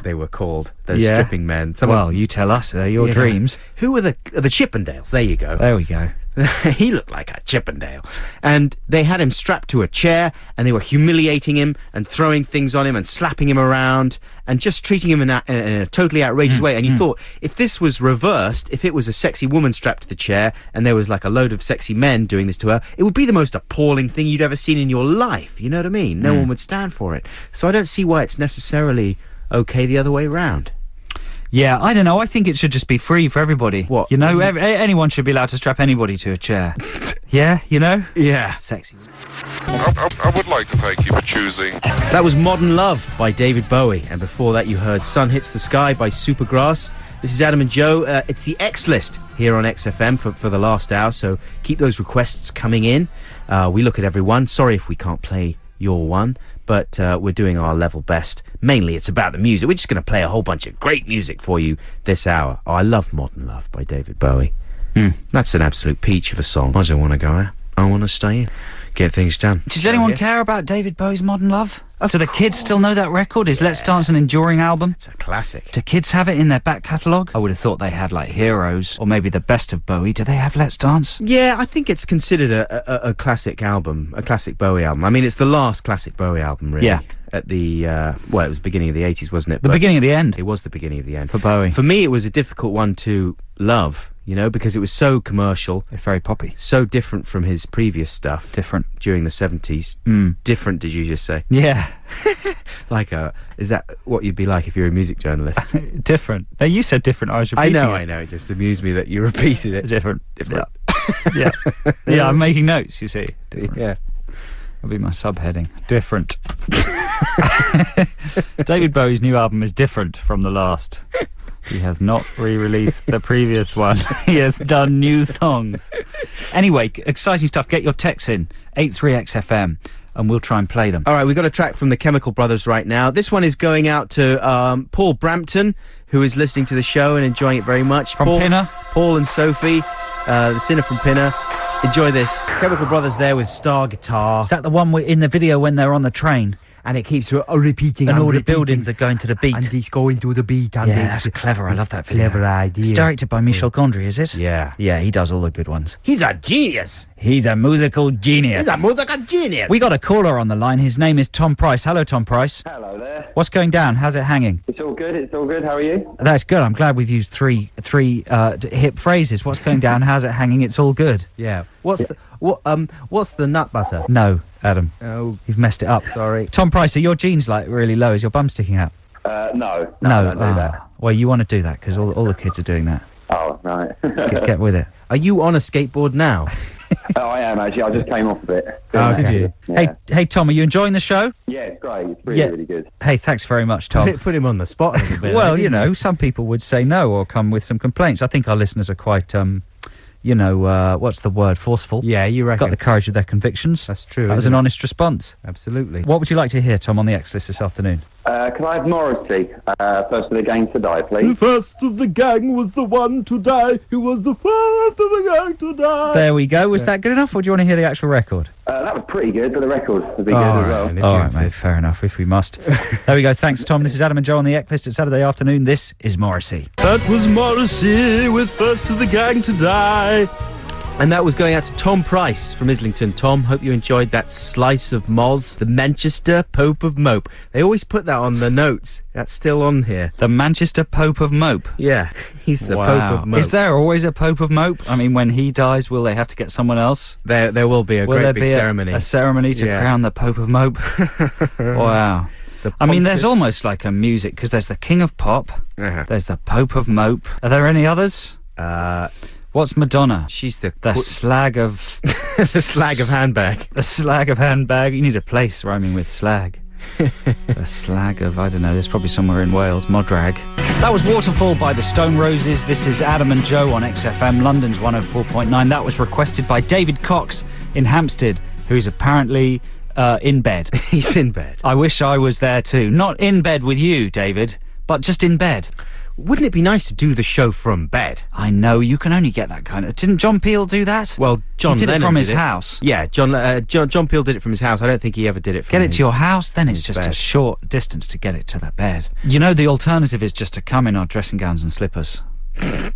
They were called, those stripping men. You tell us, they're your dreams. Who are the Chippendales? There you go. There we go. He looked like a Chippendale. And they had him strapped to a chair, and they were humiliating him and throwing things on him and slapping him around and just treating him in a totally outrageous way. And you thought, if this was reversed, if it was a sexy woman strapped to the chair and there was a load of sexy men doing this to her, it would be the most appalling thing you'd ever seen in your life. You know what I mean? No one would stand for it. So I don't see why it's necessarily okay the other way round. Yeah, I don't know. I think it should just be free for everybody. What? Anyone should be allowed to strap anybody to a chair. Yeah, Yeah. Sexy. I would like to thank you for choosing. That was Modern Love by David Bowie. And before that, you heard Sun Hits the Sky by Supergrass. This is Adam and Joe. It's the X List here on XFM for the last hour. So keep those requests coming in. We look at everyone. Sorry if we can't play your one, but we're doing our level best. Mainly it's about the music. We're just going to play a whole bunch of great music for you this hour. I love Modern Love by David Bowie. That's an absolute peach of a song. I don't want to go out. I want to stay in. Get things done. Does anyone care about David Bowie's Modern Love? Do the kids still know that record? Is Let's Dance an enduring album? It's a classic. Do kids have it in their back catalogue? I would have thought they had Heroes or maybe the best of Bowie. Do they have Let's Dance? Yeah, I think it's considered a classic album, a classic Bowie album. I mean, it's the last classic Bowie album, really. Yeah. At the, it was beginning of the 80s, wasn't it? The beginning of the end. It was the beginning of the end. For Bowie. For me, it was a difficult one to love, because it was so commercial. It's very poppy. So different from his previous stuff. Different. During the 70s. Different, did you just say? Yeah. Is that what you'd be like if you're a music journalist? Different. You said different, I was repeating I know. It just amused me that you repeated it. Different. Yeah. Yeah. I'm making notes, you see. Different. Yeah. That'll be my subheading. Different. David Bowie's new album is different from the last. He has not re-released the previous one. He has done new songs. Anyway, exciting stuff. Get your texts in, 83XFM, and we'll try and play them. All right, we've got a track from the Chemical Brothers right now. This one is going out to Paul Brampton, who is listening to the show and enjoying it very much. From Pinner? Paul and Sophie, the sinner from Pinner. Enjoy this. Chemical Brothers there with Star Guitar. Is that the one in the video when they're on the train? And it keeps repeating And all the repeating. buildings are going to the beat. And he's going to the beat. And Yeah, that's clever. I love that video. Clever idea. It's directed by Michel Gondry, is it? Yeah. Yeah, he does all the good ones. He's a genius. He's a musical genius. He's a musical genius. We got a caller on the line. His name is Tom Price. Hello, Tom Price. Hello there. What's going down? How's it hanging? It's all good. It's all good. How are you? That's good. I'm glad we've used three hip phrases. What's going down? How's it hanging? It's all good. Yeah. What's the nut butter? No, Adam. Oh, You've messed it up. sorry. Tom Price, are your jeans like really low? Is your bum sticking out? No. No. Don't do that. Well, you want to do that because all the kids are doing that. Oh, right. Get with it. Are you on a skateboard now? I am, actually. I just came off a bit. Oh, Did you? Yeah. Hey, Tom, are you enjoying the show? Yeah, it's great. It's really, Yeah. really good. Hey, thanks very much, Tom. Put him on the spot a little bit. Well, you know, some people would say no or come with some complaints. I think our listeners are quite, what's the word? Forceful. Yeah, you reckon? Got the courage of their convictions. That's true. That was isn't an it? honest response. Absolutely. What would you like to hear, Tom, on the X list this afternoon? Can I have Morrissey, first of the gang to die, please? first of the gang was the one to die. He was the first of the gang to die. There we go. Was that good enough, or do you want to hear the actual record? That was pretty good, but the record would be good as well. All right, mate. Fair enough, if we must. There we go. Thanks, Tom. This is Adam and Joe on the X list. It's Saturday afternoon. This is Morrissey. That was Morrissey with first of the gang to die. And that was going out to Tom Price from Islington. Tom, hope you enjoyed that slice of Moz, the Manchester Pope of Mope. They always put that on the notes. That's still on here. The Manchester Pope of Mope. Yeah, he's the Wow. Pope of Mope. Is there always a Pope of Mope? I mean, when he dies, will they have to get someone else? There will be a Will great there big be ceremony. a ceremony to Yeah. crown the Pope of Mope? Wow. I mean, there's almost like a music, because there's the King of Pop, Uh-huh. there's the Pope of Mope. Are there any others? What's Madonna? She's the Slag of... the slag of handbag. The slag of handbag. You need a place rhyming with slag. The slag of, I don't know, there's probably somewhere in Wales. Modrag. That was Waterfall by the Stone Roses. This is Adam and Joe on XFM, London's 104.9. That was requested by David Cox in Hampstead, who's apparently in bed. He's in bed. I wish I was there too. Not in bed with you, David, but just in bed. Wouldn't it be nice to do the show from bed? I know, you can only get that kind of... Didn't John Peel do that? Well, John He did Lennon it from did his it. house. Yeah, John Peel did it from his house. I don't think he ever did it from Get it his... to your house, then it's just bed. a short distance to get it to the bed. You know, the alternative is just to come in our dressing gowns and slippers.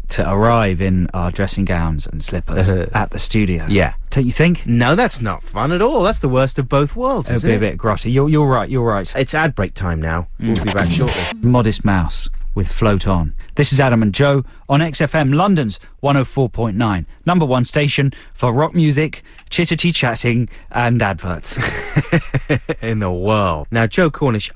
To arrive in our dressing gowns and slippers at the studio. Yeah. Don't you think? No, that's not fun at all. That's the worst of both worlds, It'll isn't be it? a bit grotty. You're right. It's ad break time now. We'll be back shortly. Modest Mouse with Float On. This is Adam and Joe on XFM, London's 104.9. #1 station for rock music, chittity chatting and adverts. In the world. Now, Joe Cornish,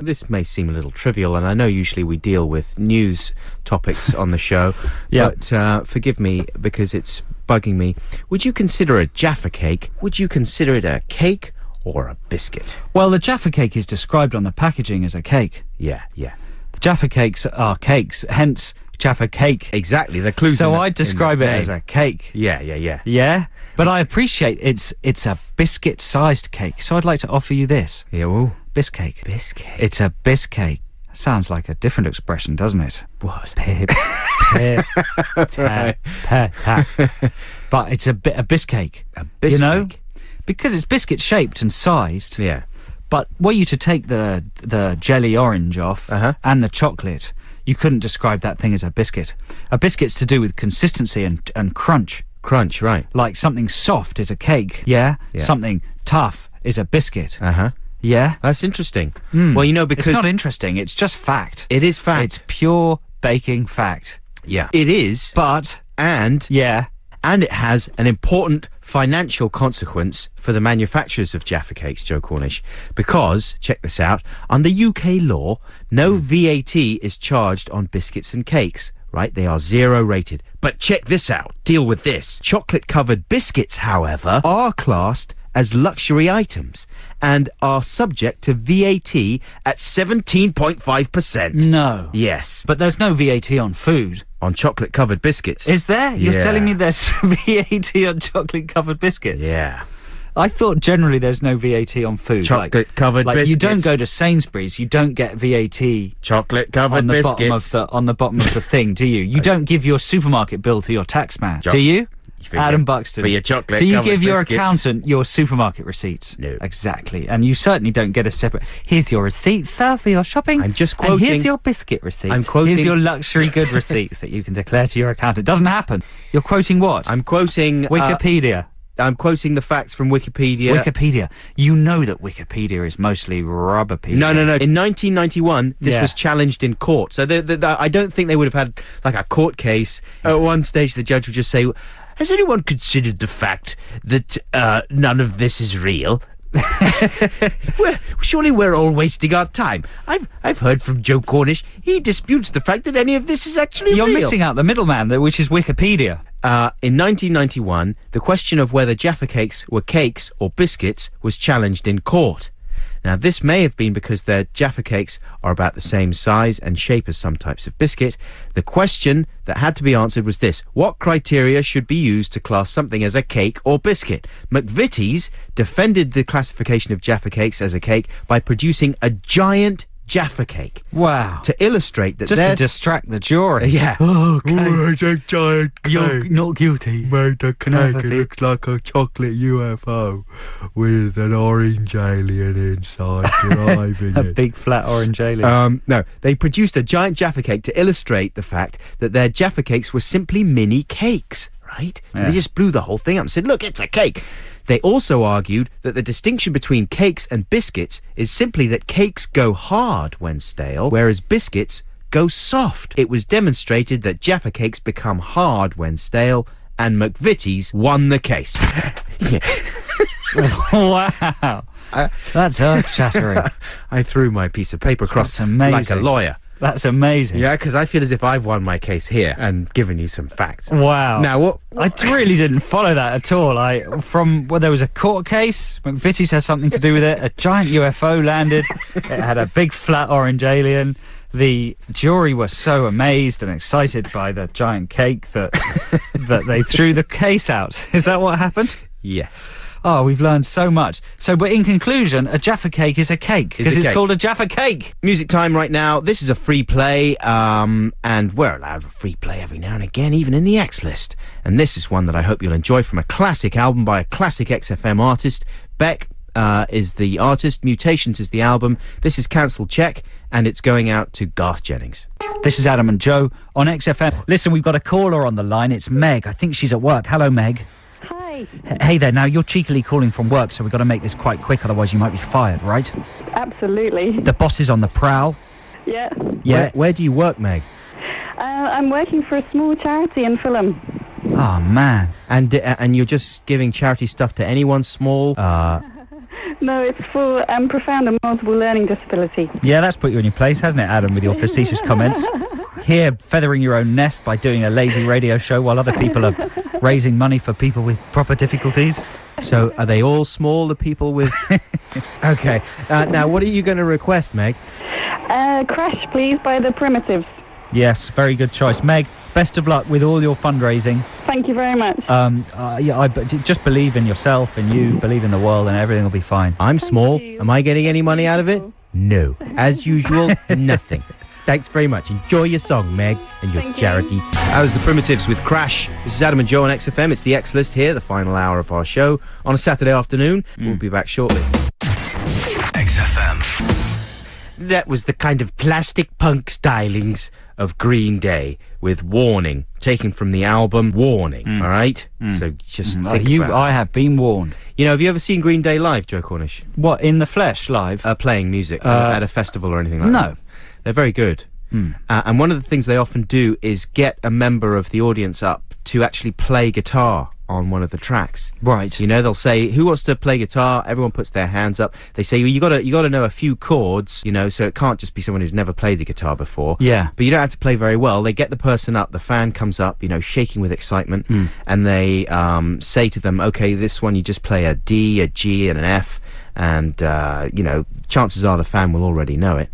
this may seem a little trivial, and I know usually we deal with news topics on the show, Yeah. but forgive me because it's bugging me. Would you consider a Jaffa cake? Would you consider it a cake or a biscuit? Well, the Jaffa cake is described on the packaging as a cake. Yeah. The Jaffa cakes are cakes, hence Jaffa cake. Exactly, the clues. So in the- I'd describe it in the as name. a cake. Yeah. Yeah? But I appreciate it's a biscuit-sized cake, so I'd like to offer you this. Yeah, well, Biscake. biscuit. It's a biscake. Sounds like a different expression, doesn't it? What? But it's a biscake. A biscake. You know? Because it's biscuit-shaped and sized. Yeah. But were you to take the jelly orange off and the chocolate, you couldn't describe that thing as a biscuit. A biscuit's to do with consistency and crunch. Crunch, right. Like something soft is a cake, yeah? Yeah. Something tough is a biscuit, Uh-huh. yeah? That's interesting. Well, you know, because... It's not interesting, it's just fact. it is fact. It's pure baking fact. Yeah. It is, But, and yeah, it has an important financial consequence for the manufacturers of Jaffa cakes, Joe Cornish, because, check this out, under UK law, no VAT is charged on biscuits and cakes, right? They are 0 rated. But check this out. Deal with this. Chocolate-covered biscuits, however, are classed as luxury items and are subject to VAT at 17.5%. No. Yes. But there's no VAT on food. On chocolate-covered biscuits. Is there? You're Yeah. telling me there's VAT on chocolate-covered biscuits? Yeah. I thought generally there's no VAT on food. Chocolate-covered like you don't biscuits. go to Sainsbury's, you don't get VAT Chocolate-covered on the biscuits. on the bottom of the thing, do you? You don't give your supermarket bill to your taxman, Cho- do you? For Adam your- Buxton. for your chocolate Do you covered give your biscuits? accountant your supermarket receipts? No. Exactly. And you certainly don't get a separate, here's your receipt, sir, for your shopping. I'm just And quoting- here's your biscuit receipt. I'm quoting- Here's your luxury good receipts that you can declare to your accountant. Doesn't happen. You're quoting what? I'm quoting... Wikipedia. I'm quoting the facts from Wikipedia. Wikipedia. You know that Wikipedia is mostly rubberpedia. No. In 1991, this Yeah. was challenged in court. So I don't think they would have had like a court case. At one stage, the judge would just say, "Has anyone considered the fact that none of this is real?" Surely we're all wasting our time. I've heard from Joe Cornish. He disputes the fact that any of this is actually You're real. missing out the middleman, which is Wikipedia. In 1991, the question of whether Jaffa cakes were cakes or biscuits was challenged in court. Now, this may have been because their Jaffa cakes are about the same size and shape as some types of biscuit. The question that had to be answered was this: what criteria should be used to class something as a cake or biscuit? McVitie's defended the classification of Jaffa cakes as a cake by producing a giant Jaffa cake Wow. to illustrate that Just their... to distract the jury. Yeah. Oh, it's a giant You're not guilty. Made the Can I have cake, a it bit? looks like a chocolate UFO with an orange alien inside driving A it. big flat orange alien. No, they produced a giant Jaffa cake to illustrate the fact that their Jaffa cakes were simply mini cakes, right? So Yeah. they just blew the whole thing up and said, look, it's a cake. They also argued that the distinction between cakes and biscuits is simply that cakes go hard when stale, whereas biscuits go soft. It was demonstrated that Jaffa cakes become hard when stale, and McVitie's won the case. Wow. That's earth-shattering. I threw my piece of paper across That's amazing. like a lawyer. That's amazing. Yeah, because I feel as if I've won my case here and given you some facts. Wow. Now, what? I really didn't follow that at all. There was a court case. McVitie's had something to do with it. A giant UFO landed. It had a big flat orange alien. The jury were so amazed and excited by the giant cake that they threw the case out. Is that what happened? Yes. Oh, we've learned so much. But in conclusion, a Jaffa cake is a cake because it's cake. called a Jaffa cake. Music time right now. This is a free play, and we're allowed a free play every now and again, even in the X list. And this is one that I hope you'll enjoy from a classic album by a classic XFM artist. Beck is the artist, Mutations is the album. This is Cancelled Check, and it's going out to Garth Jennings. This is Adam and Joe on XFM. Listen, we've got a caller on the line. It's Meg. I think she's at work. Hello, Meg. Hi. Hey there, now you're cheekily calling from work, so we've got to make this quite quick, otherwise you might be fired, right? Absolutely. The boss is on the prowl. Yeah. Yeah. Where do you work, Meg? I'm working for a small charity in Fulham. Oh, man. And you're just giving charity stuff to anyone small? No, it's for profound and multiple learning disability. Yeah, that's put you in your place, hasn't it, Adam, with your facetious comments? Here, feathering your own nest by doing a lazy radio show while other people are raising money for people with proper difficulties. So are they all small, the people with... Okay. Now, what are you going to request, Meg? Crash, please, by the Primitives. Yes, very good choice. Meg, best of luck with all your fundraising. Thank you very much. Just believe in yourself and you, believe in the world, and everything will be fine. I'm small. you. Am I getting any money out of it? No. As usual, nothing. Thanks very much. Enjoy your song, Meg, and your Thank you. charity. That was the Primitives with Crash. This is Adam and Joe on XFM. It's the X List here, the final hour of our show on a Saturday afternoon. We'll be back shortly. XFM. That was the kind of plastic punk stylings of Green Day with Warning, taken from the album Warning, all right? So just think about I have been warned. You know, have you ever seen Green Day live, Joe Cornish? What, in the flesh, live? Playing music at a festival or anything like that? No. They're very good. And one of the things they often do is get a member of the audience up to actually play guitar on one of the tracks. Right. You know, they'll say, who wants to play guitar? Everyone puts their hands up. They say, well, you gotta know a few chords, you know, so it can't just be someone who's never played the guitar before. Yeah. But you don't have to play very well. They get the person up, the fan comes up, you know, shaking with excitement, and they say to them, okay, this one you just play a D, a G, and an F, and, you know, chances are the fan will already know it.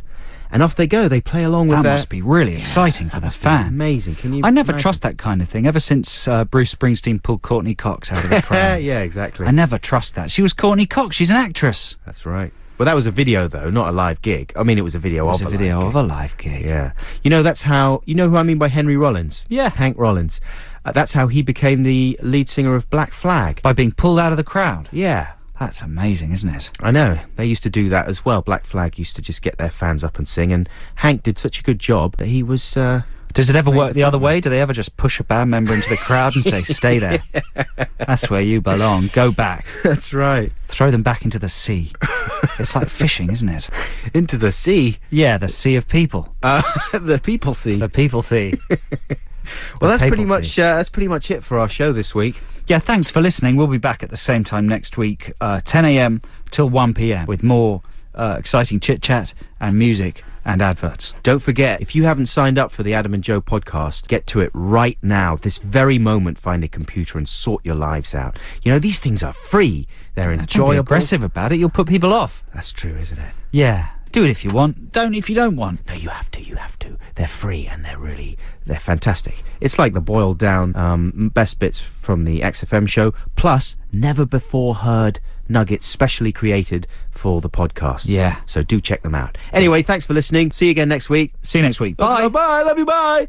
And off they go. They play along with That their... must be really exciting for the fan. Amazing. Can you I never imagine? trust that kind of thing. Ever since Bruce Springsteen pulled Courtney Cox out of the crowd. Yeah, exactly. I never trust that. She was Courtney Cox. She's an actress. That's right. Well, that was a video, though, not a live gig. I mean, it was a video It was of a live video gig. of a live gig. Yeah. You know, that's how... You know who I mean by Henry Rollins? Yeah. Hank Rollins. That's how he became the lead singer of Black Flag. By being pulled out of the crowd. Yeah. That's amazing, isn't it? I know. They used to do that as well. Black Flag used to just get their fans up and sing, and Hank did such a good job that he was... Does it ever work the other way? Do they ever just push a band member into the crowd and say, stay there? That's where you belong. Go back. That's right. Throw them back into the sea. It's like fishing, isn't it? Into the sea. Yeah, the sea of people. The people sea. The people sea. Well, that's people pretty much it for our show this week. Yeah, thanks for listening. We'll be back at the same time next week, 10 a.m. till 1 p.m. with more exciting chit-chat and music and adverts. Don't forget, if you haven't signed up for the Adam and Joe podcast, get to it right now. This very moment, find a computer and sort your lives out. You know, these things are free. They're Don't be enjoyable. aggressive about it. You'll put people off. That's true, isn't it? Yeah. Do it if you want. Don't if you don't want. No, you have to. They're free and they're fantastic. It's like the boiled down best bits from the XFM show, plus never before heard nuggets specially created for the podcast. Yeah. So do check them out. Anyway, thanks for listening. See you again next week. See you next week. Bye. Bye. Love you. Bye.